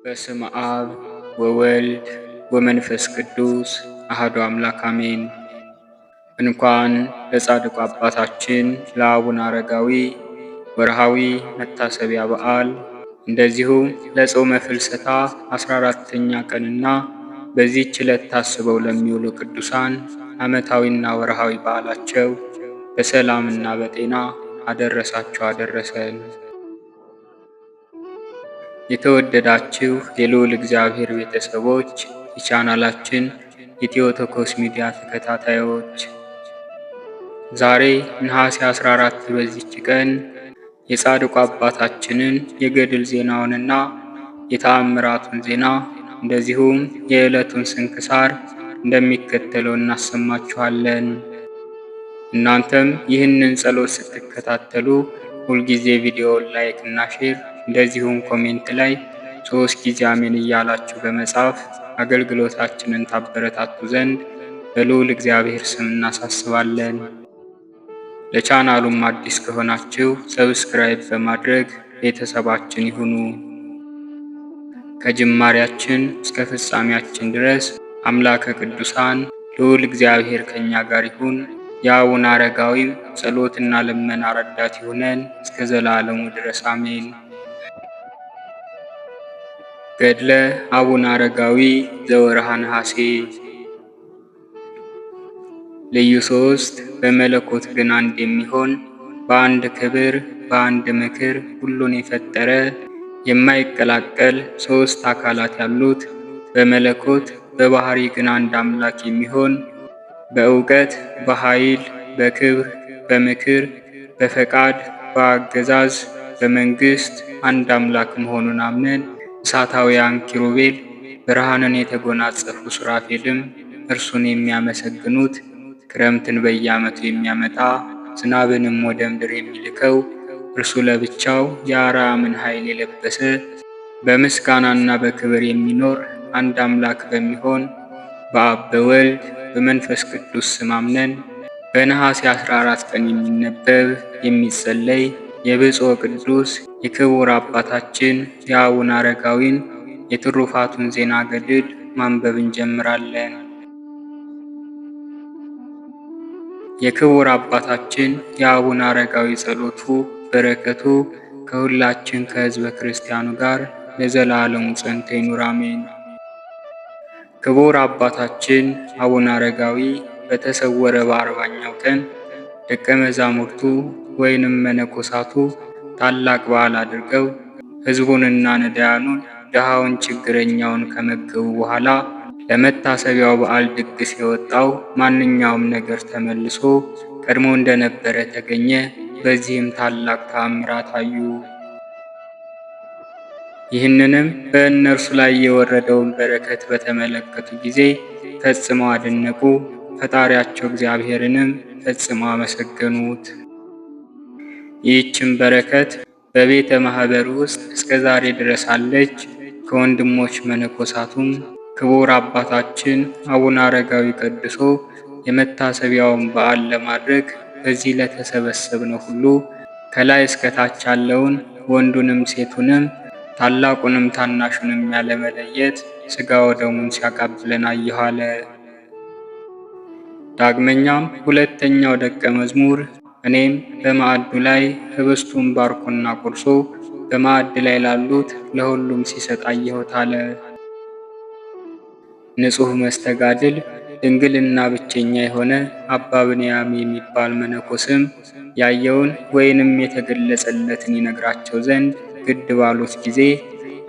በስመ አብ ወወልድ ወመንፈስ ቅዱስ አሐዱ አምላክ አሜን። እንኳን ለጻድቁ አባታችን ለአቡነ አረጋዊ ወርሃዊ መታሰቢያ በዓል እንደዚሁም ለጾመ ፍልሰታ 14ኛ ቀንና በዚህች ዕለት ታስበው ለሚውሉ ቅዱሳን ዓመታዊና ወርሃዊ በዓላቸው በሰላምና በጤና አደረሳቸው አደረሰን። የተወደዳችሁ የልዑል እግዚአብሔር ቤተሰቦች፣ የቻናላችን ኢትዮቶኮስ ሚዲያ ተከታታዮች፣ ዛሬ ነሐሴ 14 በዚች ቀን የጻድቁ አባታችንን የገድል ዜናውንና የተአምራቱን ዜና እንደዚሁም የዕለቱን ስንክሳር እንደሚከተለው እናሰማችኋለን። እናንተም ይህንን ጸሎት ስትከታተሉ ሁልጊዜ ቪዲዮውን ላይክ እና ሼር እንደዚሁም ኮሜንት ላይ 3 ጊዜ አሜን እያላችሁ በመጻፍ አገልግሎታችንን ታበረታቱ ዘንድ በልዑል እግዚአብሔር ስም እናሳስባለን። ለቻናሉም አዲስ ከሆናችሁ ሰብስክራይብ በማድረግ ቤተሰባችን ይሁኑ። ከጅማሬያችን እስከ ፍጻሜያችን ድረስ አምላከ ቅዱሳን ልዑል እግዚአብሔር ከኛ ጋር ይሁን። የአቡነ አረጋዊም ጸሎትና ልመና ረዳት ይሁነን እስከ ዘላለሙ ድረስ አሜን። ገድለ አቡነ አረጋዊ ዘወርሃ ነሐሴ። ልዩ ሦስት በመለኮት ግን አንድ የሚሆን በአንድ ክብር በአንድ ምክር ሁሉን የፈጠረ የማይቀላቀል 3 አካላት ያሉት በመለኮት በባህሪ ግን አንድ አምላክ የሚሆን በእውቀት በኃይል በክብር በምክር በፈቃድ በአገዛዝ በመንግስት አንድ አምላክ መሆኑን አምነን እሳታውያን ኪሩቤል ብርሃንን የተጎናጸፉ ሱራፌልም እርሱን የሚያመሰግኑት ክረምትን በየዓመቱ የሚያመጣ ዝናብንም ወደ ምድር የሚልከው እርሱ ለብቻው የአርያምን ኃይል የለበሰ በምስጋናና በክብር የሚኖር አንድ አምላክ በሚሆን በአብ በወልድ በመንፈስ ቅዱስ ስም አምነን በነሐሴ 14 ቀን የሚነበብ የሚጸለይ የብፁዕ ቅዱስ የክቡር አባታችን የአቡነ አረጋዊን የትሩፋቱን ዜና ገድል ማንበብ እንጀምራለን። የክቡር አባታችን የአቡነ አረጋዊ ጸሎቱ በረከቱ ከሁላችን ከሕዝበ ክርስቲያኑ ጋር ለዘላለሙ ጸንቶ ይኑር አሜን። ክቡር አባታችን አቡነ አረጋዊ በተሰወረ በ40ኛው ቀን ደቀ መዛሙርቱ ወይንም መነኮሳቱ ታላቅ በዓል አድርገው ሕዝቡንና ነዳያኑን ድሃውን ችግረኛውን ከመገቡ በኋላ ለመታሰቢያው በዓል ድግስ የወጣው ማንኛውም ነገር ተመልሶ ቀድሞ እንደነበረ ተገኘ። በዚህም ታላቅ ተአምራት አዩ። ይህንንም በእነርሱ ላይ የወረደውን በረከት በተመለከቱ ጊዜ ፈጽመው አደነቁ። ፈጣሪያቸው እግዚአብሔርንም ፈጽመው አመሰገኑት። ይህችም በረከት በቤተ ማህበር ውስጥ እስከ ዛሬ ድረስ አለች። ከወንድሞች መነኮሳቱም ክቡር አባታችን አቡነ አረጋዊ ቀድሶ የመታሰቢያውን በዓል ለማድረግ በዚህ ለተሰበሰብነው ሁሉ ከላይ እስከ ታች ያለውን ወንዱንም ሴቱንም ታላቁንም ታናሹንም ያለመለየት ሥጋ ወደሙን ሲያቃብለን አየሁ አለ። ዳግመኛም ሁለተኛው ደቀ መዝሙር እኔም በማዕዱ ላይ ህብስቱን ባርኮና ቆርሶ በማዕድ ላይ ላሉት ለሁሉም ሲሰጥ አየሁት አለ። ንጹሕ መስተጋድል ድንግልና ብቸኛ የሆነ አባ ብንያም የሚባል መነኮስም ያየውን ወይንም የተገለጸለትን ይነግራቸው ዘንድ ግድ ባሉት ጊዜ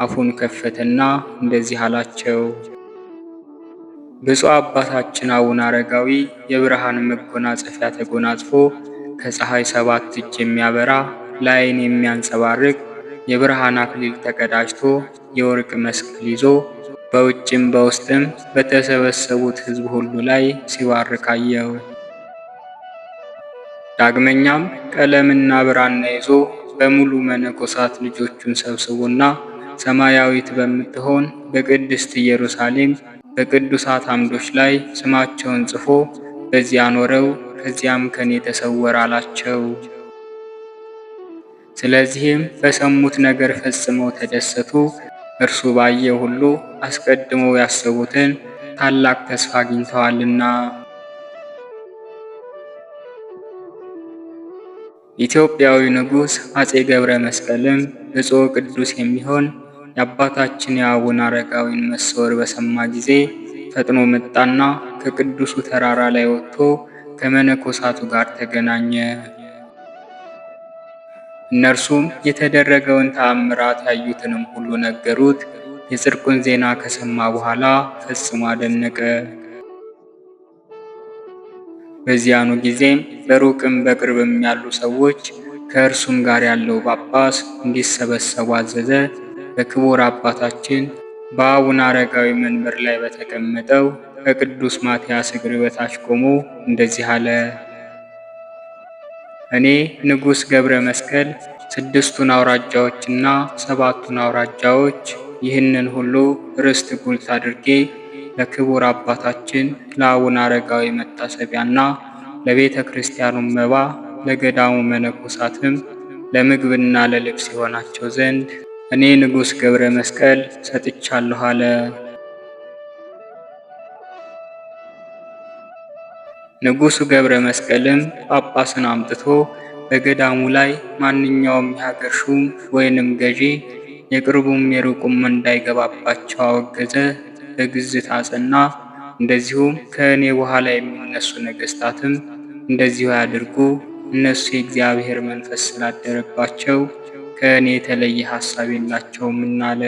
አፉን ከፈተና እንደዚህ አላቸው። ብፁዕ አባታችን አቡነ አረጋዊ የብርሃን መጎናጸፊያ ተጎናጽፎ ከፀሐይ 7 እጅ የሚያበራ ለዓይን የሚያንጸባርቅ የብርሃን አክሊል ተቀዳጅቶ የወርቅ መስቀል ይዞ በውጭም በውስጥም በተሰበሰቡት ሕዝብ ሁሉ ላይ ሲባርክ አየው። ዳግመኛም ቀለምና ብራና ይዞ በሙሉ መነኮሳት ልጆቹን ሰብስቦና ሰማያዊት በምትሆን በቅድስት ኢየሩሳሌም በቅዱሳት አምዶች ላይ ስማቸውን ጽፎ በዚያ ኖረው ከዚያም ከኔ ተሰወረ አላቸው። ስለዚህም በሰሙት ነገር ፈጽመው ተደሰቱ። እርሱ ባየ ሁሉ አስቀድመው ያሰቡትን ታላቅ ተስፋ አግኝተዋልና። ኢትዮጵያዊ ንጉሥ አፄ ገብረ መስቀልም ብፁዕ ቅዱስ የሚሆን የአባታችን የአቡነ አረጋዊን መሰወር በሰማ ጊዜ ፈጥኖ መጣና ከቅዱሱ ተራራ ላይ ወጥቶ ከመነኮሳቱ ጋር ተገናኘ። እነርሱም የተደረገውን ተአምራት ያዩትንም ሁሉ ነገሩት። የጽድቁን ዜና ከሰማ በኋላ ፈጽሞ አደነቀ። በዚያኑ ጊዜም በሩቅም በቅርብም ያሉ ሰዎች ከእርሱም ጋር ያለው ጳጳስ እንዲሰበሰቡ አዘዘ። በክቡር አባታችን በአቡነ አረጋዊ መንበር ላይ በተቀመጠው ከቅዱስ ማትያስ እግር በታች ቆሞ እንደዚህ አለ። እኔ ንጉሥ ገብረ መስቀል 6ቱን አውራጃዎችና 7ቱን አውራጃዎች ይህንን ሁሉ ርስት ጉልት አድርጌ ለክቡር አባታችን ለአቡነ አረጋዊ መታሰቢያና ለቤተ ክርስቲያኑ መባ ለገዳሙ መነኮሳትም ለምግብና ለልብስ ይሆናቸው ዘንድ እኔ ንጉሥ ገብረ መስቀል ሰጥቻለሁ አለ። ንጉሡ ገብረ መስቀልም ጳጳስን አምጥቶ በገዳሙ ላይ ማንኛውም የሀገር ሹም ወይንም ገዢ የቅርቡም የሩቁም እንዳይገባባቸው አወገዘ። በግዝት አጸና። እንደዚሁም ከእኔ በኋላ የሚነሱ ነገሥታትም እንደዚሁ ያድርጉ፣ እነሱ የእግዚአብሔር መንፈስ ስላደረባቸው ከእኔ የተለየ ሐሳብ የላቸውምና አለ።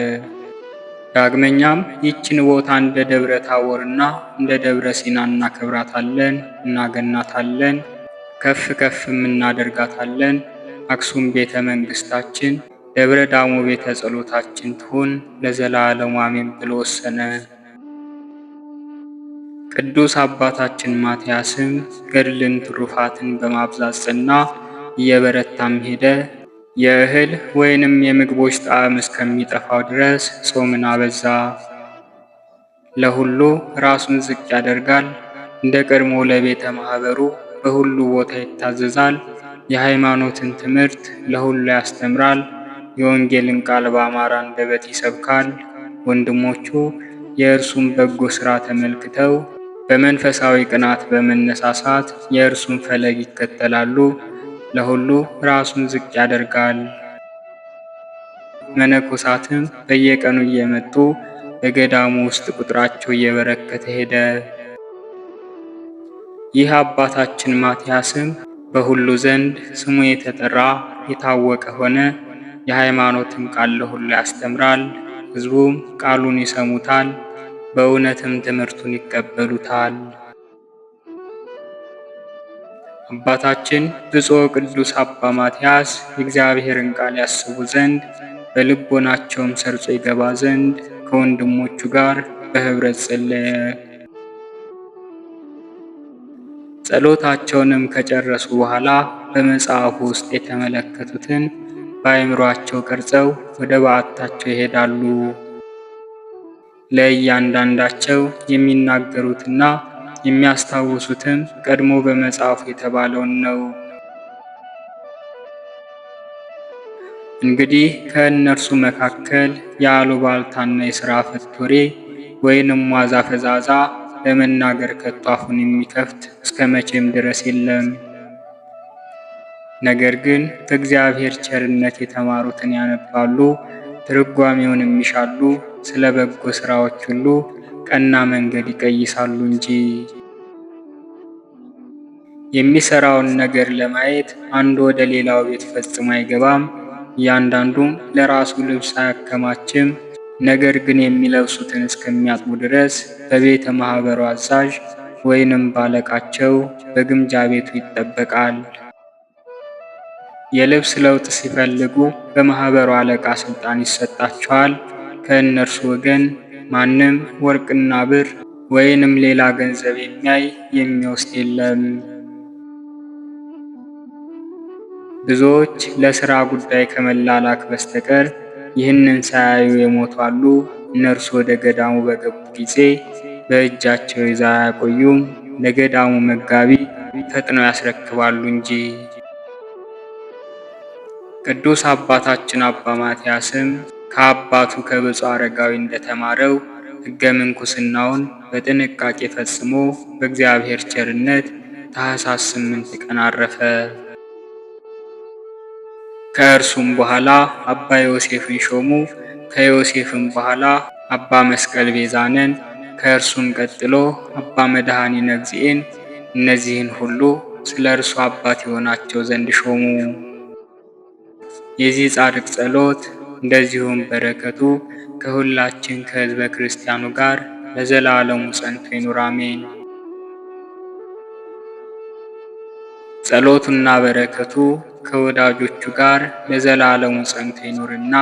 ዳግመኛም ይችን ቦታ እንደ ደብረ ታቦርና እንደ ደብረ ሲና እናከብራታለን፣ እናገናታለን፣ ከፍ ከፍም እናደርጋታለን። አክሱም ቤተ መንግሥታችን፣ ደብረ ዳሞ ቤተ ጸሎታችን ትሁን ለዘላለሙ አሜን ብሎ ወሰነ። ቅዱስ አባታችን ማትያስም ገድልን ትሩፋትን በማብዛት ጸና፣ እየበረታም ሄደ። የእህል ወይንም የምግቦች ጣዕም እስከሚጠፋው ድረስ ጾምን አበዛ። ለሁሉ ራሱን ዝቅ ያደርጋል። እንደ ቀድሞ ለቤተ ማኅበሩ በሁሉ ቦታ ይታዘዛል። የሃይማኖትን ትምህርት ለሁሉ ያስተምራል። የወንጌልን ቃል በአማረ አንደበት ይሰብካል። ወንድሞቹ የእርሱን በጎ ሥራ ተመልክተው በመንፈሳዊ ቅናት በመነሳሳት የእርሱን ፈለግ ይከተላሉ። ለሁሉ ራሱን ዝቅ ያደርጋል። መነኮሳትም በየቀኑ እየመጡ በገዳሙ ውስጥ ቁጥራቸው እየበረከተ ሄደ። ይህ አባታችን ማትያስም በሁሉ ዘንድ ስሙ የተጠራ የታወቀ ሆነ። የሃይማኖትን ቃል ለሁሉ ያስተምራል። ሕዝቡም ቃሉን ይሰሙታል፣ በእውነትም ትምህርቱን ይቀበሉታል። አባታችን ብፁዕ ቅዱስ አባ ማትያስ የእግዚአብሔርን ቃል ያስቡ ዘንድ በልቦናቸውም ሰርጾ ይገባ ዘንድ ከወንድሞቹ ጋር በኅብረት ጸለየ። ጸሎታቸውንም ከጨረሱ በኋላ በመጽሐፉ ውስጥ የተመለከቱትን በአእምሮአቸው ቀርጸው ወደ በዓታቸው ይሄዳሉ። ለእያንዳንዳቸው የሚናገሩትና የሚያስታውሱትም ቀድሞ በመጽሐፉ የተባለውን ነው። እንግዲህ ከእነርሱ መካከል የአሉባልታና የሥራ ፈት ወሬ ወይንም ዋዛ ፈዛዛ ለመናገር ከቶ አፉን የሚከፍት እስከ መቼም ድረስ የለም። ነገር ግን ከእግዚአብሔር ቸርነት የተማሩትን ያነባሉ፣ ትርጓሜውን ይሻሉ፣ ስለ በጎ ሥራዎች ሁሉ ቀና መንገድ ይቀይሳሉ እንጂ። የሚሰራውን ነገር ለማየት አንዱ ወደ ሌላው ቤት ፈጽሞ አይገባም። እያንዳንዱም ለራሱ ልብስ አያከማችም። ነገር ግን የሚለብሱትን እስከሚያጥቡ ድረስ በቤተ ማኅበሩ አዛዥ ወይንም ባለቃቸው በግምጃ ቤቱ ይጠበቃል። የልብስ ለውጥ ሲፈልጉ በማኅበሩ አለቃ ሥልጣን ይሰጣቸዋል። ከእነርሱ ወገን ማንም ወርቅና ብር ወይንም ሌላ ገንዘብ የሚያይ የሚወስድ የለም። ብዙዎች ለሥራ ጉዳይ ከመላላክ በስተቀር ይህንን ሳያዩ የሞቱ አሉ። እነርሱ ወደ ገዳሙ በገቡ ጊዜ በእጃቸው ይዘው አያቆዩም፣ ለገዳሙ መጋቢ ፈጥነው ያስረክባሉ እንጂ። ቅዱስ አባታችን አባ ማትያስም ከአባቱ ከብፁዕ አረጋዊ እንደተማረው ሕገ ምንኩስናውን በጥንቃቄ ፈጽሞ በእግዚአብሔር ቸርነት ታኅሳስ 8 ቀን አረፈ። ከእርሱም በኋላ አባ ዮሴፍን ሾሙ። ከዮሴፍም በኋላ አባ መስቀል ቤዛንን፣ ከእርሱም ቀጥሎ አባ መድኃኒነ እግዚእን። እነዚህን ሁሉ ስለ እርሱ አባት የሆናቸው ዘንድ ሾሙ። የዚህ ጻድቅ ጸሎት እንደዚሁም በረከቱ ከሁላችን ከሕዝበ ክርስቲያኑ ጋር ለዘላለሙ ጸንቶ ይኑር አሜን። ጸሎቱና በረከቱ ከወዳጆቹ ጋር ለዘላለሙ ጸንቶ ይኑርና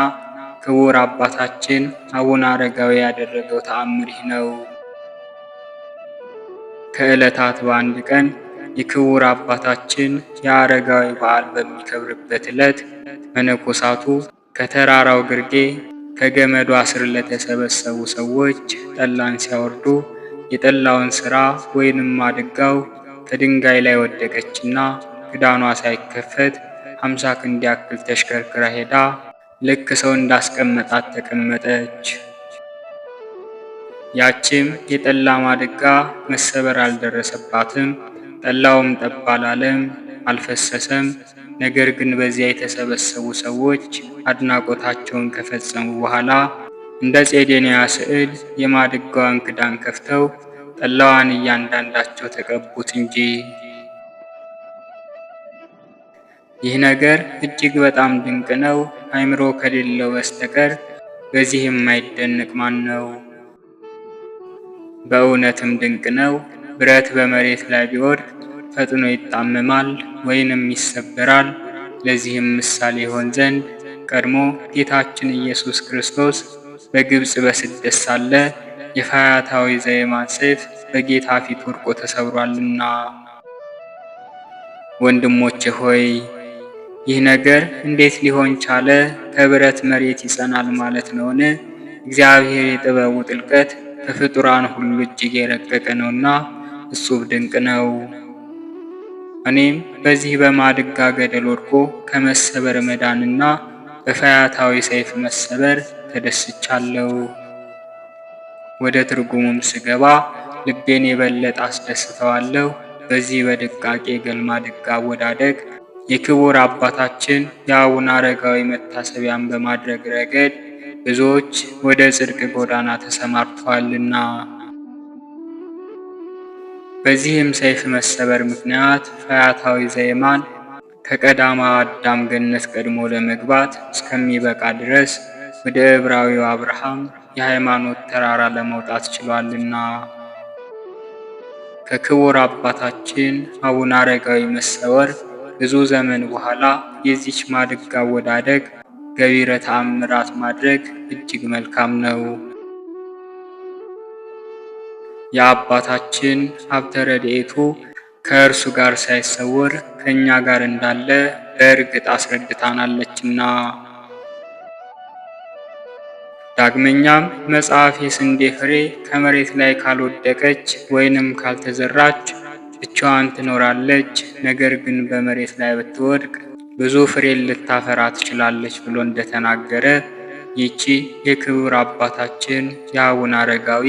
ክቡር አባታችን አቡነ አረጋዊ ያደረገው ተአምር ይህ ነው። ከዕለታት በአንድ ቀን የክቡር አባታችን የአረጋዊ በዓል በሚከብርበት ዕለት መነኮሳቱ ከተራራው ግርጌ ከገመዷ ስር ለተሰበሰቡ ሰዎች ጠላን ሲያወርዱ የጠላውን ሥራ ወይንም ማድጋው ከድንጋይ ላይ ወደቀችና ክዳኗ ሳይከፈት 50 ክንድ ያክል ተሽከርክራ ሄዳ ልክ ሰው እንዳስቀመጣት ተቀመጠች። ያችም የጠላ ማድጋ መሰበር አልደረሰባትም። ጠላውም ጠብ አላለም፣ አልፈሰሰም። ነገር ግን በዚያ የተሰበሰቡ ሰዎች አድናቆታቸውን ከፈጸሙ በኋላ እንደ ጼዴንያ ስዕል የማድጋዋን ክዳን ከፍተው ጠላዋን እያንዳንዳቸው ተቀቡት እንጂ። ይህ ነገር እጅግ በጣም ድንቅ ነው። አእምሮ ከሌለው በስተቀር በዚህ የማይደንቅ ማን ነው? በእውነትም ድንቅ ነው። ብረት በመሬት ላይ ቢወድቅ ፈጥኖ ይጣመማል ወይንም ይሰበራል። ለዚህም ምሳሌ ይሆን ዘንድ ቀድሞ ጌታችን ኢየሱስ ክርስቶስ በግብፅ በስደት ሳለ የፈያታዊ ዘየማን ሰይፍ በጌታ ፊት ወድቆ ተሰብሯልና። ወንድሞቼ ሆይ ይህ ነገር እንዴት ሊሆን ቻለ? ከብረት መሬት ይጸናል ማለት ነውን? እግዚአብሔር የጥበቡ ጥልቀት ከፍጡራን ሁሉ እጅግ የረቀቀ ነውና እጹብ ድንቅ ነው። እኔም በዚህ በማድጋ ገደል ወድቆ ከመሰበር መዳንና በፈያታዊ ሰይፍ መሰበር ተደስቻለሁ። ወደ ትርጉሙም ስገባ ልቤን የበለጠ አስደስተዋለሁ። በዚህ በድቃቄ ገልማድጋ አወዳደቅ የክቡር አባታችን የአቡነ አረጋዊ መታሰቢያን በማድረግ ረገድ ብዙዎች ወደ ጽድቅ ጎዳና ተሰማርተዋልና። በዚህም ሰይፍ መሰበር ምክንያት ፈያታዊ ዘየማን ከቀዳማዊ አዳም ገነት ቀድሞ ለመግባት እስከሚበቃ ድረስ ወደ ዕብራዊው አብርሃም የሃይማኖት ተራራ ለመውጣት ችሏልና። ከክቡር አባታችን አቡነ አረጋዊ መሰወር ብዙ ዘመን በኋላ የዚች ማድጋ አወዳደቅ ገቢረ ተአምራት ማድረግ እጅግ መልካም ነው። የአባታችን ሀብተ ረድኤቱ ከእርሱ ጋር ሳይሰወር ከእኛ ጋር እንዳለ በእርግጥ አስረድታናለችና። ዳግመኛም መጽሐፍ የስንዴ ፍሬ ከመሬት ላይ ካልወደቀች ወይንም ካልተዘራች ብቻዋን ትኖራለች፣ ነገር ግን በመሬት ላይ ብትወድቅ ብዙ ፍሬ ልታፈራ ትችላለች ብሎ እንደተናገረ ይቺ የክቡር አባታችን የአቡነ አረጋዊ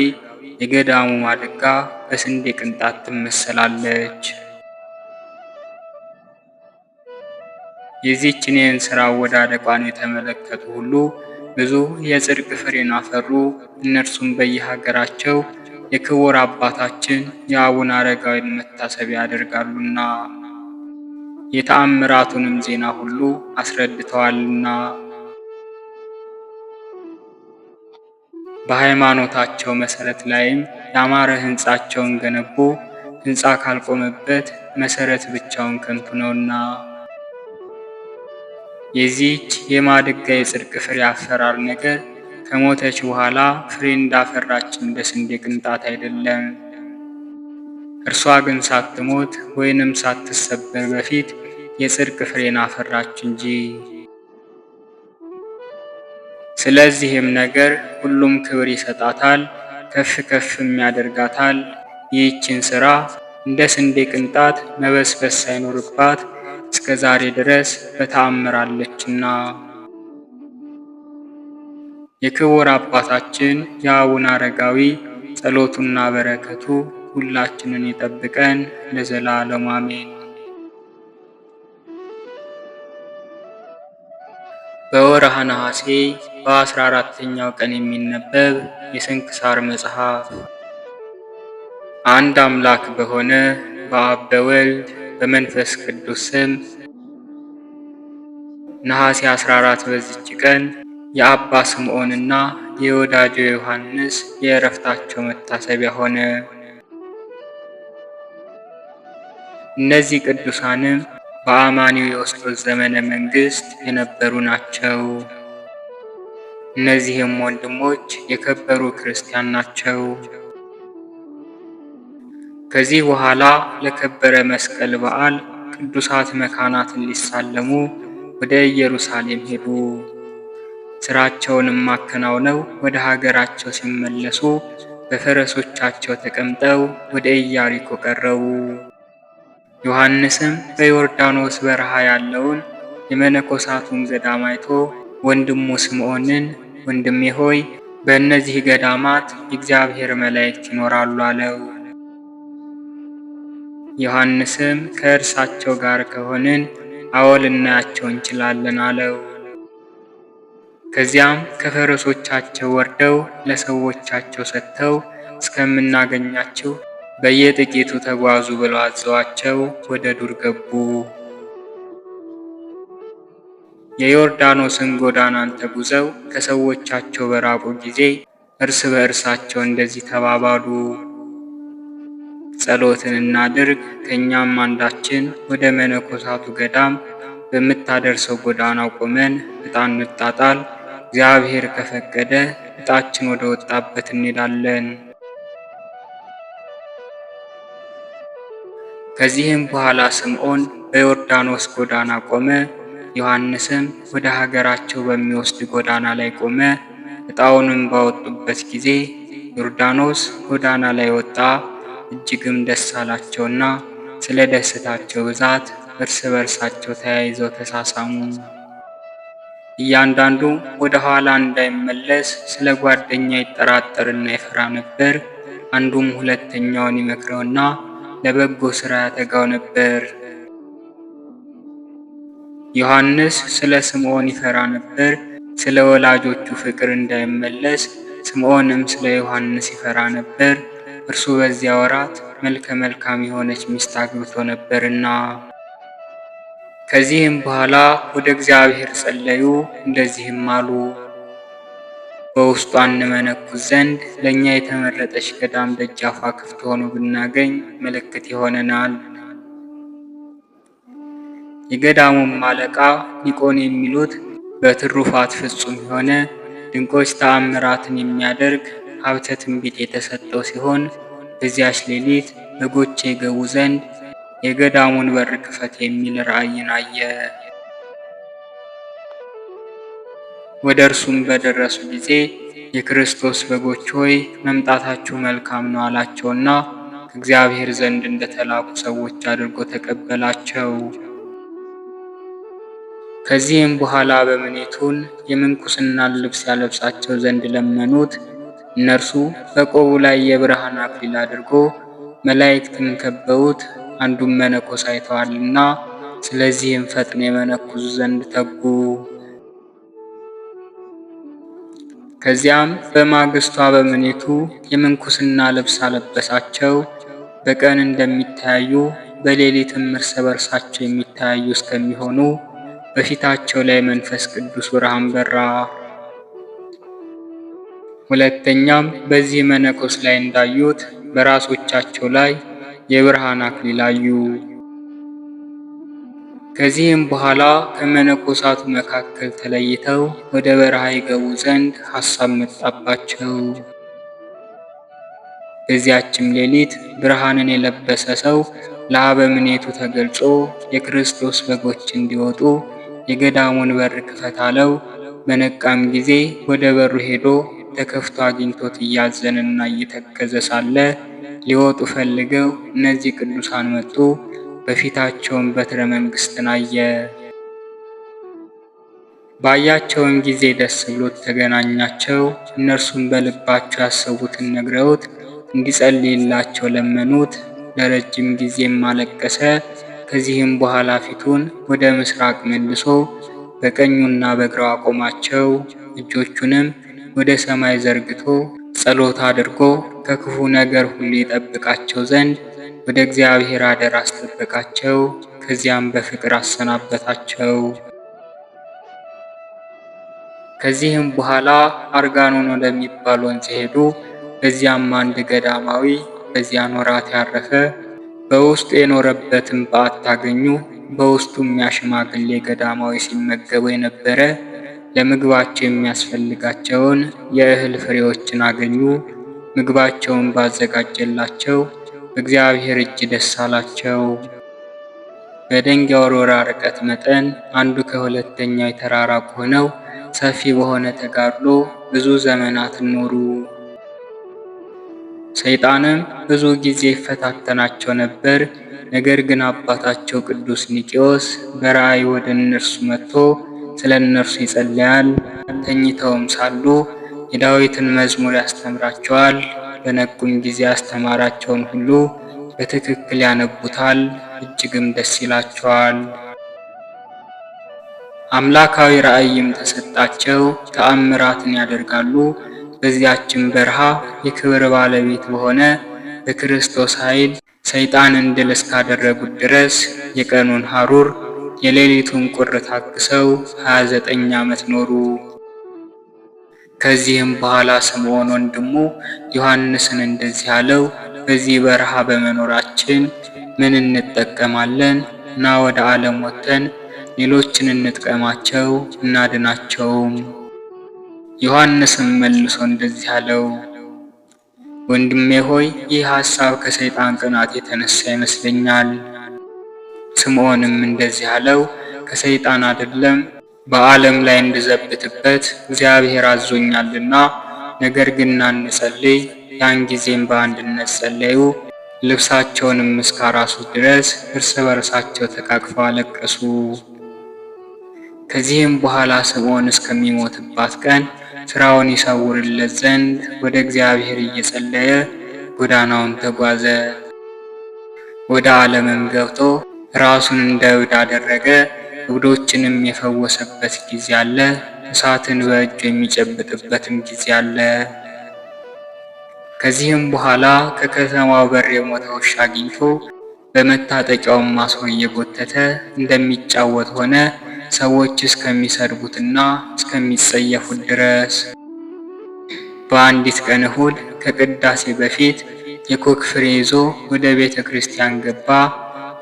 የገዳሙ ማድጋ በስንዴ ቅንጣት ትመሰላለች። የዚህችን የእንስራ አወዳደቋን የተመለከቱ ሁሉ ብዙ የጽድቅ ፍሬን አፈሩ። እነርሱም በየሀገራቸው የክቡር አባታችን የአቡነ አረጋዊን መታሰቢያ ያደርጋሉና የተአምራቱንም ዜና ሁሉ አስረድተዋልና። በሃይማኖታቸው መሰረት ላይም ያማረ ሕንጻቸውን ገነቡ። ሕንጻ ካልቆመበት መሰረት ብቻውን ከንቱ ነውና። የዚህች የማድጋ የጽድቅ ፍሬ አፈራር ነገር ከሞተች በኋላ ፍሬ እንዳፈራች እንደ ስንዴ ቅንጣት አይደለም። እርሷ ግን ሳትሞት ወይንም ሳትሰበር በፊት የጽድቅ ፍሬን አፈራች እንጂ። ስለዚህም ነገር ሁሉም ክብር ይሰጣታል፣ ከፍ ከፍም ያደርጋታል። ይህችን ሥራ እንደ ስንዴ ቅንጣት መበስበስ ሳይኖርባት እስከ ዛሬ ድረስ በተአምራለችና። የክቡር አባታችን የአቡነ አረጋዊ ጸሎቱና በረከቱ ሁላችንን ይጠብቀን ለዘላለሙ አሜን። በወርሃ ነሐሴ በ14ኛው ቀን የሚነበብ የስንክሳር መጽሐፍ። አንድ አምላክ በሆነ በአብ በወልድ በመንፈስ ቅዱስ ስም ነሐሴ 14 በዚች ቀን የአባ ስምዖንና የወዳጁ ዮሐንስ የዕረፍታቸው መታሰቢያ ሆነ። እነዚህ ቅዱሳንም በአማኒው ዮስጦስ ዘመነ መንግሥት የነበሩ ናቸው። እነዚህም ወንድሞች የከበሩ ክርስቲያን ናቸው። ከዚህ በኋላ ለከበረ መስቀል በዓል ቅዱሳት መካናትን ሊሳለሙ ወደ ኢየሩሳሌም ሄዱ። ሥራቸውንም አከናውነው ወደ ሀገራቸው ሲመለሱ በፈረሶቻቸው ተቀምጠው ወደ ኢያሪኮ ቀረቡ። ዮሐንስም በዮርዳኖስ በረሃ ያለውን የመነኮሳቱን ገዳም አይቶ ወንድሙ ስምዖንን ወንድሜ ሆይ በእነዚህ ገዳማት የእግዚአብሔር መላእክት ይኖራሉ አለው። ዮሐንስም ከእርሳቸው ጋር ከሆንን አዎ ልናያቸው እንችላለን አለው። ከዚያም ከፈረሶቻቸው ወርደው ለሰዎቻቸው ሰጥተው እስከምናገኛቸው በየጥቂቱ ተጓዙ ብለው አዘዋቸው ወደ ዱር ገቡ። የዮርዳኖስን ጎዳናን ተጉዘው ከሰዎቻቸው በራቁ ጊዜ እርስ በእርሳቸው እንደዚህ ተባባሉ፣ ጸሎትን እናድርግ፣ ከእኛም አንዳችን ወደ መነኮሳቱ ገዳም በምታደርሰው ጎዳና ቆመን ዕጣ እንጣጣል። እግዚአብሔር ከፈቀደ ዕጣችን ወደ ወጣበት እንሄዳለን። ከዚህም በኋላ ስምዖን በዮርዳኖስ ጎዳና ቆመ። ዮሐንስም ወደ ሀገራቸው በሚወስድ ጎዳና ላይ ቆመ። ዕጣውንም ባወጡበት ጊዜ ዮርዳኖስ ጎዳና ላይ ወጣ። እጅግም ደስ አላቸውና ስለ ደስታቸው ብዛት እርስ በርሳቸው ተያይዘው ተሳሳሙ። እያንዳንዱ ወደ ኋላ እንዳይመለስ ስለ ጓደኛ ይጠራጠርና ይፈራ ነበር። አንዱም ሁለተኛውን ይመክረውና ለበጎ ሥራ ያተጋው ነበር። ዮሐንስ ስለ ስምዖን ይፈራ ነበር፣ ስለ ወላጆቹ ፍቅር እንዳይመለስ። ስምዖንም ስለ ዮሐንስ ይፈራ ነበር፣ እርሱ በዚያ ወራት መልከ መልካም የሆነች ሚስት አግብቶ ነበርና። ከዚህም በኋላ ወደ እግዚአብሔር ጸለዩ፣ እንደዚህም አሉ። በውስጧ እንመነኩስ ዘንድ ለእኛ የተመረጠች ገዳም ደጃፏ ክፍት ሆኖ ብናገኝ ምልክት ይሆነናል። የገዳሙም አለቃ ኒቆን የሚሉት በትሩፋት ፍጹም የሆነ ድንቆች ተአምራትን የሚያደርግ ሀብተ ትንቢት የተሰጠው ሲሆን በዚያች ሌሊት በጎቼ ይገቡ ዘንድ የገዳሙን በር ክፈት የሚል ራእይን አየ። ወደ እርሱም በደረሱ ጊዜ የክርስቶስ በጎች ሆይ መምጣታችሁ መልካም ነው አላቸውና ከእግዚአብሔር ዘንድ እንደተላኩ ሰዎች አድርጎ ተቀበላቸው። ከዚህም በኋላ በምኔቱን የምንኩስናን ልብስ ያለብሳቸው ዘንድ ለመኑት። እነርሱ በቆቡ ላይ የብርሃን አክሊል አድርጎ መላእክትን ከበውት አንዱን መነኮስ አይተዋልና፣ ስለዚህም ፈጥነው የመነኩሱ ዘንድ ተጉ። ከዚያም በማግስቱ በምኔቱ የምንኩስና ልብስ አለበሳቸው። በቀን እንደሚተያዩ በሌሊትም እርስ በርሳቸው የሚተያዩ እስከሚሆኑ በፊታቸው ላይ መንፈስ ቅዱስ ብርሃን በራ። ሁለተኛም በዚህ መነኮስ ላይ እንዳዩት በራሶቻቸው ላይ የብርሃን አክሊል አዩ። ከዚህም በኋላ ከመነኮሳቱ መካከል ተለይተው ወደ በረሃ ይገቡ ዘንድ ሐሳብ መጣባቸው። በዚያችም ሌሊት ብርሃንን የለበሰ ሰው ለአበምኔቱ ተገልጾ የክርስቶስ በጎች እንዲወጡ የገዳሙን በር ክፈት አለው። በነቃም ጊዜ ወደ በሩ ሄዶ ተከፍቶ አግኝቶት እያዘነና እየተከዘ ሳለ ሊወጡ ፈልገው እነዚህ ቅዱሳን መጡ። በፊታቸውም በትረ መንግሥትን አየ። ባያቸውም ጊዜ ደስ ብሎት ተገናኛቸው። እነርሱም በልባቸው ያሰቡትን ነግረውት እንዲጸልይላቸው ለመኑት። ለረጅም ጊዜም አለቀሰ። ከዚህም በኋላ ፊቱን ወደ ምስራቅ መልሶ በቀኙና በግራው አቆማቸው። እጆቹንም ወደ ሰማይ ዘርግቶ ጸሎት አድርጎ ከክፉ ነገር ሁሉ ይጠብቃቸው ዘንድ ወደ እግዚአብሔር አደራ አስጠበቃቸው። ከዚያም በፍቅር አሰናበታቸው። ከዚህም በኋላ አርጋኖን ወደሚባል ወንዝ ሄዱ። በዚያም አንድ ገዳማዊ በዚያን ወራት ያረፈ በውስጡ የኖረበትን በዓት አገኙ። በውስጡም ያሽማግሌ ገዳማዊ ሲመገቡ የነበረ ለምግባቸው የሚያስፈልጋቸውን የእህል ፍሬዎችን አገኙ። ምግባቸውን ባዘጋጀላቸው በእግዚአብሔር እጅ ደስ አላቸው። በድንጋይ ወርወራ ርቀት መጠን አንዱ ከሁለተኛው የተራራቁ ሆነው ሰፊ በሆነ ተጋድሎ ብዙ ዘመናትን ኖሩ። ሰይጣንም ብዙ ጊዜ ይፈታተናቸው ነበር። ነገር ግን አባታቸው ቅዱስ ኒቄዎስ በራእይ ወደ እነርሱ መጥቶ ስለ እነርሱ ይጸልያል። ተኝተውም ሳሉ የዳዊትን መዝሙር ያስተምራቸዋል። በነቁም ጊዜ ያስተማራቸውን ሁሉ በትክክል ያነቡታል፣ እጅግም ደስ ይላቸዋል። አምላካዊ ራእይም ተሰጣቸው። ተአምራትን ያደርጋሉ። በዚያችን በረሃ የክብር ባለቤት በሆነ በክርስቶስ ኃይል ሰይጣንን ድል እስካደረጉት ድረስ የቀኑን ሐሩር የሌሊቱን ቁር ታግሰው 29 ዓመት ኖሩ። ከዚህም በኋላ ስምዖን ወንድሙ ዮሐንስን እንደዚህ አለው፣ በዚህ በረሃ በመኖራችን ምን እንጠቀማለን? እና ወደ ዓለም ወጥተን ሌሎችን እንጥቀማቸው፣ እናድናቸውም። ዮሐንስም መልሶ እንደዚህ አለው፣ ወንድሜ ሆይ ይህ ሐሳብ ከሰይጣን ቅናት የተነሳ ይመስለኛል። ስምዖንም እንደዚህ አለው፣ ከሰይጣን አይደለም፣ በዓለም ላይ እንድዘብትበት እግዚአብሔር አዞኛልና። ነገር ግን ና እንጸልይ። ያን ጊዜም በአንድነት ጸለዩ። ልብሳቸውንም እስካራሱ ድረስ እርስ በርሳቸው ተቃቅፈው አለቀሱ። ከዚህም በኋላ ስምዖን እስከሚሞትባት ቀን ሥራውን ይሰውርለት ዘንድ ወደ እግዚአብሔር እየጸለየ ጎዳናውን ተጓዘ። ወደ ዓለምም ገብቶ ራሱን እንደ እብድ አደረገ። እብዶችንም የፈወሰበት ጊዜ አለ። እሳትን በእጁ የሚጨብጥበትም ጊዜ አለ። ከዚህም በኋላ ከከተማው በር የሞተ ውሻ አግኝቶ በመታጠቂያውም አስሮ እየጎተተ እንደሚጫወት ሆነ፣ ሰዎች እስከሚሰድቡትና እስከሚጸየፉት ድረስ። በአንዲት ቀን እሁድ ከቅዳሴ በፊት የኮክ ፍሬ ይዞ ወደ ቤተ ክርስቲያን ገባ።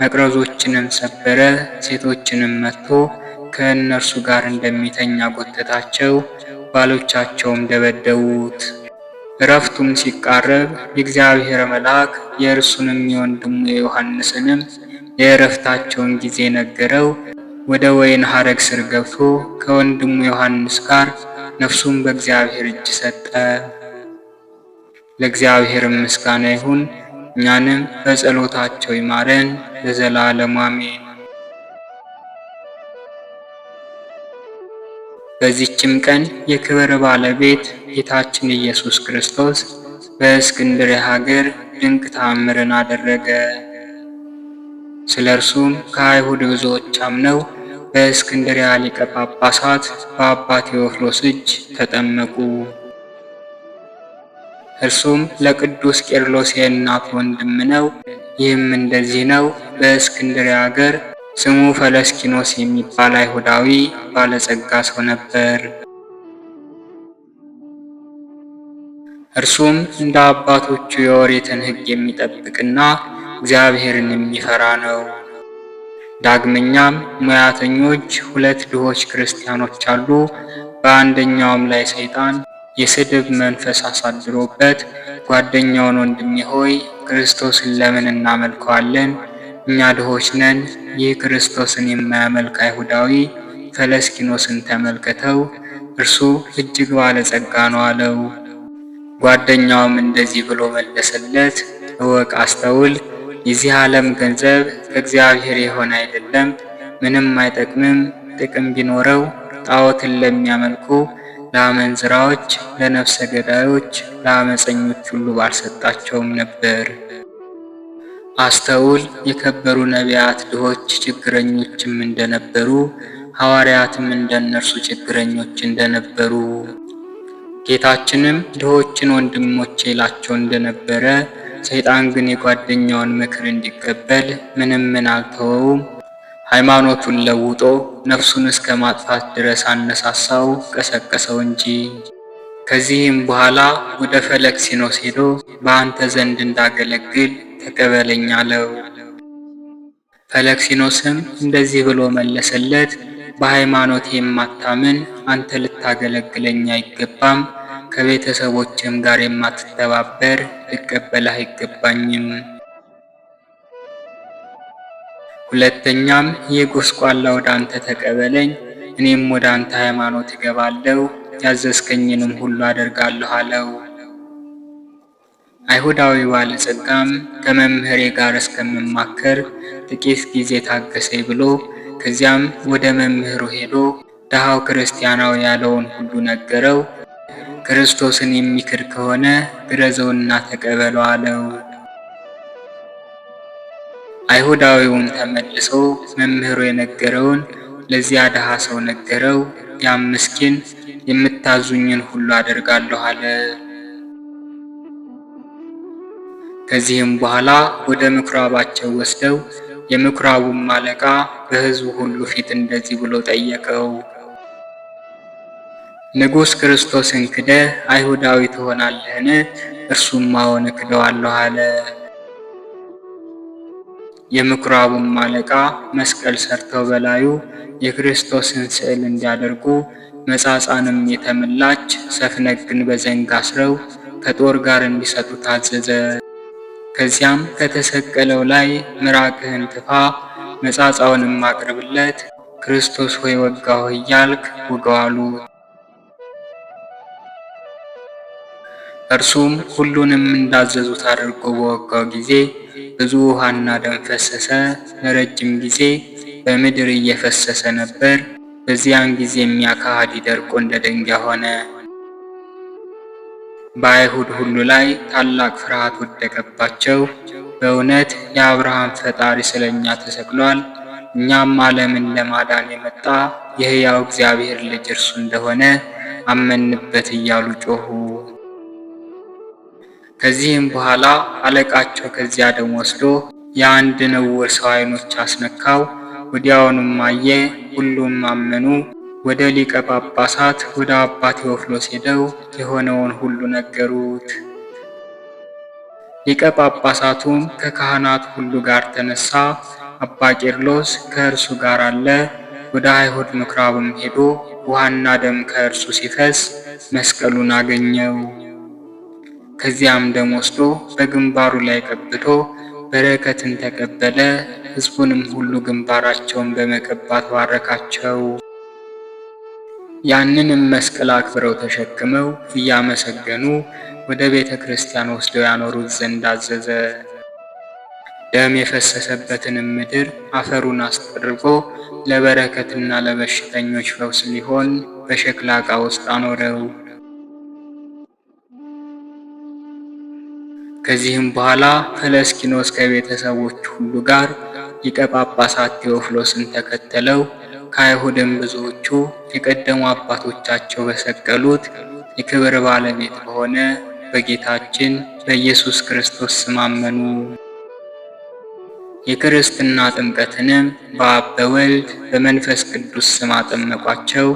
መቅረዞችንም ሰበረ። ሴቶችንም መትቶ ከእነርሱ ጋር እንደሚተኛ ጎተታቸው። ባሎቻቸውም ደበደቡት። እረፍቱም ሲቃረብ የእግዚአብሔር መልአክ የእርሱንም የወንድሙ የዮሐንስንም የእረፍታቸውን ጊዜ ነገረው። ወደ ወይን ሐረግ ስር ገብቶ ከወንድሙ ዮሐንስ ጋር ነፍሱን በእግዚአብሔር እጅ ሰጠ። ለእግዚአብሔር ምስጋና ይሁን፣ እኛንም በጸሎታቸው ይማረን ለዘላለሙ አሜን። በዚህችም ቀን የክብር ባለቤት ጌታችን ኢየሱስ ክርስቶስ በእስክንድርያ ሀገር ድንቅ ተአምርን አደረገ። ስለ እርሱም ከአይሁድ ብዙዎች አምነው በእስክንድርያ ሊቀ ጳጳሳት በአባ ቴዎፍሎስ እጅ ተጠመቁ። እርሱም ለቅዱስ ቄርሎስ የእናቱ ወንድም ነው። ይህም እንደዚህ ነው። በእስክንድርያ ሀገር ስሙ ፈለስኪኖስ የሚባል አይሁዳዊ ባለጸጋ ሰው ነበር። እርሱም እንደ አባቶቹ የኦሪትን ሕግ የሚጠብቅና እግዚአብሔርን የሚፈራ ነው። ዳግመኛም ሙያተኞች ሁለት ድሆች ክርስቲያኖች አሉ። በአንደኛውም ላይ ሰይጣን የስድብ መንፈስ አሳድሮበት ጓደኛውን ወንድሜ ሆይ ክርስቶስን ለምን እናመልከዋለን? እኛ ድሆች ነን። ይህ ክርስቶስን የማያመልክ አይሁዳዊ ፈለስኪኖስን ተመልከተው፣ እርሱ እጅግ ባለጸጋ ነው አለው። ጓደኛውም እንደዚህ ብሎ መለሰለት፣ እወቅ፣ አስተውል። የዚህ ዓለም ገንዘብ ከእግዚአብሔር የሆነ አይደለም፣ ምንም አይጠቅምም። ጥቅም ቢኖረው ጣዖትን ለሚያመልኩ ለአመንዝራዎች፣ ለነፍሰ ገዳዮች፣ ለአመፀኞች ሁሉ ባልሰጣቸውም ነበር። አስተውል፣ የከበሩ ነቢያት ድሆች ችግረኞችም እንደነበሩ፣ ሐዋርያትም እንደነርሱ ችግረኞች እንደነበሩ፣ ጌታችንም ድሆችን ወንድሞቼ ይላቸው እንደነበረ፣ ሰይጣን ግን የጓደኛውን ምክር እንዲቀበል ምንም አልተወውም። ሃይማኖቱን ለውጦ ነፍሱን እስከ ማጥፋት ድረስ አነሳሳው፣ ቀሰቀሰው እንጂ። ከዚህም በኋላ ወደ ፈለክሲኖስ ሄዶ በአንተ ዘንድ እንዳገለግል ተቀበለኝ አለው። ፈለክሲኖስም እንደዚህ ብሎ መለሰለት፣ በሃይማኖቴ የማታምን አንተ ልታገለግለኝ አይገባም፣ ከቤተሰቦችም ጋር የማትተባበር ልቀበልህ አይገባኝም። ሁለተኛም የጎስቋላ ወደ አንተ ተቀበለኝ፣ እኔም ወደ አንተ ሃይማኖት እገባለሁ፣ ያዘዝከኝንም ሁሉ አደርጋለሁ አለው። አይሁዳዊ ባለጸጋም ከመምህሬ ጋር እስከምማከር ጥቂት ጊዜ ታገሰኝ ብሎ ከዚያም ወደ መምህሩ ሄዶ ድሃው ክርስቲያናዊ ያለውን ሁሉ ነገረው። ክርስቶስን የሚክድ ከሆነ ግረዘውና ተቀበለው አለው። አይሁዳዊውም ተመልሶ መምህሩ የነገረውን ለዚያ ድሃ ሰው ነገረው። ያም ምስኪን የምታዙኝን ሁሉ አደርጋለሁ አለ። ከዚህም በኋላ ወደ ምኩራባቸው ወስደው የምኩራቡም አለቃ በሕዝቡ ሁሉ ፊት እንደዚህ ብሎ ጠየቀው፣ ንጉሥ ክርስቶስን ክደህ አይሁዳዊ ትሆናለህን? እርሱም አዎን እክደዋለሁ አለ። የምኩራቡም አለቃ መስቀል ሰርተው በላዩ የክርስቶስን ስዕል እንዲያደርጉ መጻጻንም የተመላች ሰፍነግን በዘንግ አስረው ከጦር ጋር እንዲሰጡ ታዘዘ። ከዚያም ከተሰቀለው ላይ ምራቅህን ትፋ፣ መጻጻውንም አቅርብለት፣ ክርስቶስ ሆይ ወጋሁ እያልክ ውጋው አሉት። እርሱም ሁሉንም እንዳዘዙት አድርጎ በወጋው ጊዜ ብዙ ውሃና ደም ፈሰሰ። ለረጅም ጊዜ በምድር እየፈሰሰ ነበር። በዚያን ጊዜ ከሃዲ ደርቆ እንደ ደንጊያ ሆነ። በአይሁድ ሁሉ ላይ ታላቅ ፍርሃት ወደቀባቸው። በእውነት የአብርሃም ፈጣሪ ስለኛ ተሰቅሏል፣ እኛም ዓለምን ለማዳን የመጣ የሕያው እግዚአብሔር ልጅ እርሱ እንደሆነ አመንበት እያሉ ጮኹ። ከዚህም በኋላ አለቃቸው ከዚያ ደም ወስዶ የአንድ ዕውር ሰው ዓይኖች አስነካው። ወዲያውኑም አየ። ሁሉም አመኑ። ወደ ሊቀ ጳጳሳት ወደ አባ ቴዎፍሎስ ሄደው የሆነውን ሁሉ ነገሩት። ሊቀ ጳጳሳቱም ከካህናት ሁሉ ጋር ተነሳ። አባ ቄርሎስ ከእርሱ ጋር አለ። ወደ አይሁድ ምኩራብም ሄዶ ውሃና ደም ከእርሱ ሲፈስ መስቀሉን አገኘው። ከዚያም ደም ወስዶ በግንባሩ ላይ ቀብቶ በረከትን ተቀበለ። ሕዝቡንም ሁሉ ግንባራቸውን በመቀባት ባረካቸው። ያንንም መስቀል አክብረው ተሸክመው እያመሰገኑ ወደ ቤተ ክርስቲያን ወስደው ያኖሩት ዘንድ አዘዘ። ደም የፈሰሰበትንም ምድር አፈሩን አስጠርጎ ለበረከትና ለበሽተኞች ፈውስ ሊሆን በሸክላ ዕቃ ውስጥ አኖረው። ከዚህም በኋላ ፈለስኪኖስ ከቤተሰቦች ሁሉ ጋር ሊቀ ጳጳሳት ቴዎፍሎስን ተከተለው። ከአይሁድም ብዙዎቹ የቀደሙ አባቶቻቸው በሰቀሉት የክብር ባለቤት በሆነ በጌታችን በኢየሱስ ክርስቶስ ስም አመኑ። የክርስትና ጥምቀትንም በአብ በወልድ በመንፈስ ቅዱስ ስም አጠመቋቸው።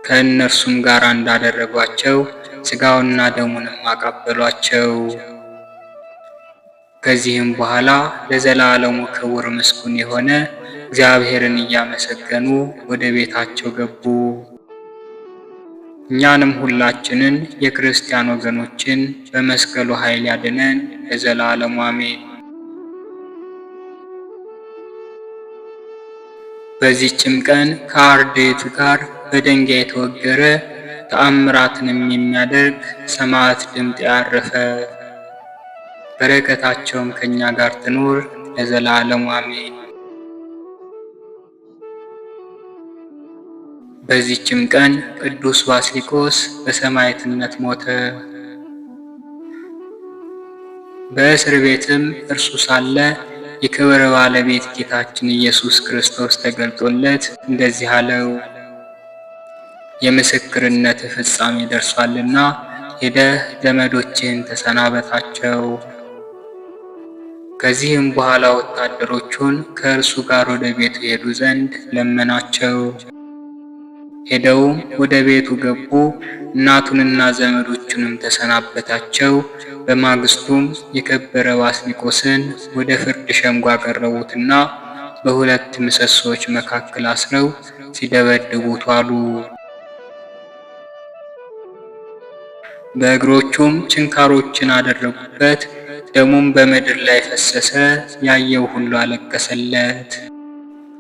ከእነርሱም ጋር እንዳደረጓቸው ሥጋውና ደሙንም አቀበሏቸው። ከዚህም በኋላ ለዘላለሙ ክቡር ምስጉን የሆነ እግዚአብሔርን እያመሰገኑ ወደ ቤታቸው ገቡ። እኛንም ሁላችንን የክርስቲያን ወገኖችን በመስቀሉ ኃይል ያድነን ለዘላለሙ አሜን። በዚህችም ቀን ከአርድእቱ ጋር በድንጋይ የተወገረ ተአምራትንም የሚያደርግ ሰማዕት ድምጥያ አረፈ። በረከታቸውም ከእኛ ጋር ትኑር ለዘላለሙ አሜን። በዚህችም ቀን ቅዱስ ባስልዮስ በሰማዕትነት ሞተ። በእስር ቤትም እርሱ ሳለ የክብር ባለቤት ጌታችን ኢየሱስ ክርስቶስ ተገልጦለት እንደዚህ አለው፣ የምስክርነትህ ፍጻሜ ደርሷልና ሄደህ ዘመዶችህን ተሰናበታቸው። ከዚህም በኋላ ወታደሮቹን ከእርሱ ጋር ወደ ቤቱ ሄዱ ዘንድ ለመናቸው። ሄደውም ወደ ቤቱ ገቡ። እናቱንና ዘመዶቹንም ተሰናበታቸው። በማግስቱም የከበረ ባስልዮስን ወደ ፍርድ ሸንጎ አቀረቡትና በሁለት ምሰሶች መካከል አስረው ሲደበድቡት ዋሉ። በእግሮቹም ችንካሮችን አደረጉበት። ደሙም በምድር ላይ ፈሰሰ። ያየው ሁሉ አለቀሰለት።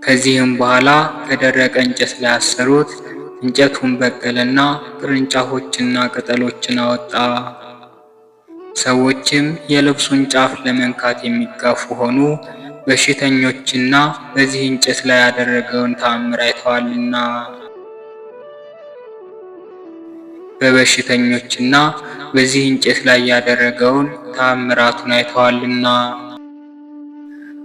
ከዚህም በኋላ ከደረቀ እንጨት ላይ አሰሩት። እንጨቱን በቀለና ቅርንጫፎችና ቅጠሎችን አወጣ። ሰዎችም የልብሱን ጫፍ ለመንካት የሚጋፉ ሆኑ፣ በሽተኞችና በዚህ እንጨት ላይ ያደረገውን ተአምር አይተዋልና። በበሽተኞችና በዚህ እንጨት ላይ ያደረገውን ተአምራቱን አይተዋልና።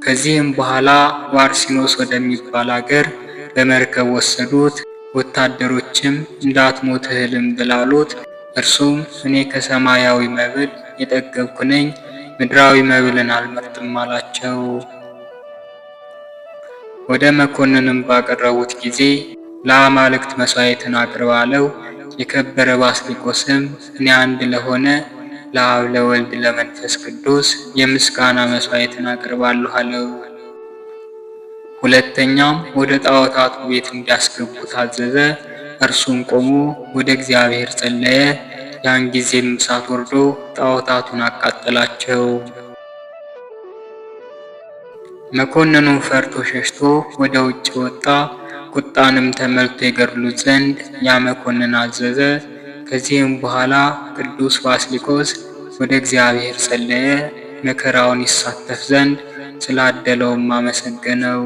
ከዚህም በኋላ ዋርሲኖስ ወደሚባል አገር በመርከብ ወሰዱት። ወታደሮችም እንዳትሞት እህልም ብላ አሉት። እርሱም እኔ ከሰማያዊ መብል የጠገብኩ ነኝ፣ ምድራዊ መብልን አልመርጥም አላቸው። ወደ መኮንንም ባቀረቡት ጊዜ ለአማልክት መሥዋዕትን አቅርብ አለው። የከበረ ባስልዮስም እኔ አንድ ለሆነ ለአብ ለወልድ ለመንፈስ ቅዱስ የምስጋና መሥዋዕትን አቅርባለሁ አለው። ሁለተኛም ወደ ጣዖታቱ ቤት እንዲያስገቡ ታዘዘ። እርሱም ቆሞ ወደ እግዚአብሔር ጸለየ። ያን ጊዜም እሳት ወርዶ ጣዖታቱን አቃጠላቸው። መኮንኑም ፈርቶ ሸሽቶ ወደ ውጭ ወጣ። ቁጣንም ተመልቶ የገድሉት ዘንድ ያ መኮንን አዘዘ። ከዚህም በኋላ ቅዱስ ባስልዮስ ወደ እግዚአብሔር ጸለየ። መከራውን ይሳተፍ ዘንድ ስላደለውም አመሰገነው።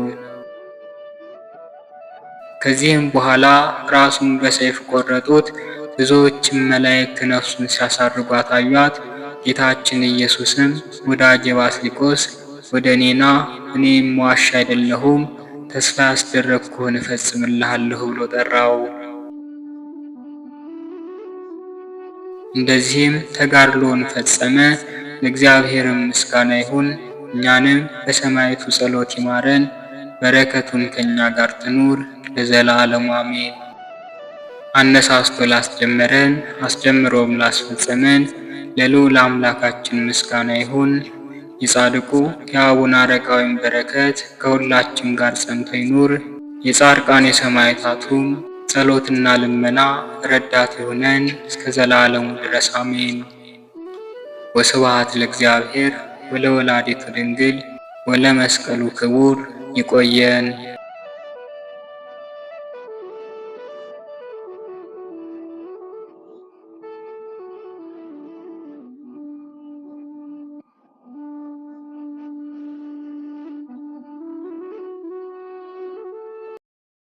ከዚህም በኋላ ራሱን በሰይፍ ቆረጡት። ብዙዎችም መላእክት ነፍሱን ሲያሳርጓት አዩአት። ጌታችን ኢየሱስም ወዳጄ ባስልዮስ ወደ እኔና እኔ የምዋሽ አይደለሁም፣ ተስፋ ያስደረግኩህን እፈጽምልሃለሁ ብሎ ጠራው። እንደዚህም ተጋድሎን ፈጸመ። ለእግዚአብሔርም ምስጋና ይሁን። እኛንም በሰማዕቱ ጸሎት ይማረን፣ በረከቱን ከእኛ ጋር ትኑር ለዘላለሙ አሜን። አነሳስቶ ላስጀመረን አስጀምሮም ላስፈጸመን ለልዑል አምላካችን ምስጋና ይሁን። የጻድቁ የአቡነ አረጋዊን በረከት ከሁላችን ጋር ጸንቶ ይኑር። የጻድቃን የሰማዕታቱም ጸሎትና ልመና ረዳት ይሁነን እስከ ዘላለሙ ድረስ አሜን። ወስብሐት ለእግዚአብሔር ወለወላዲቱ ድንግል ወለመስቀሉ ክቡር። ይቆየን።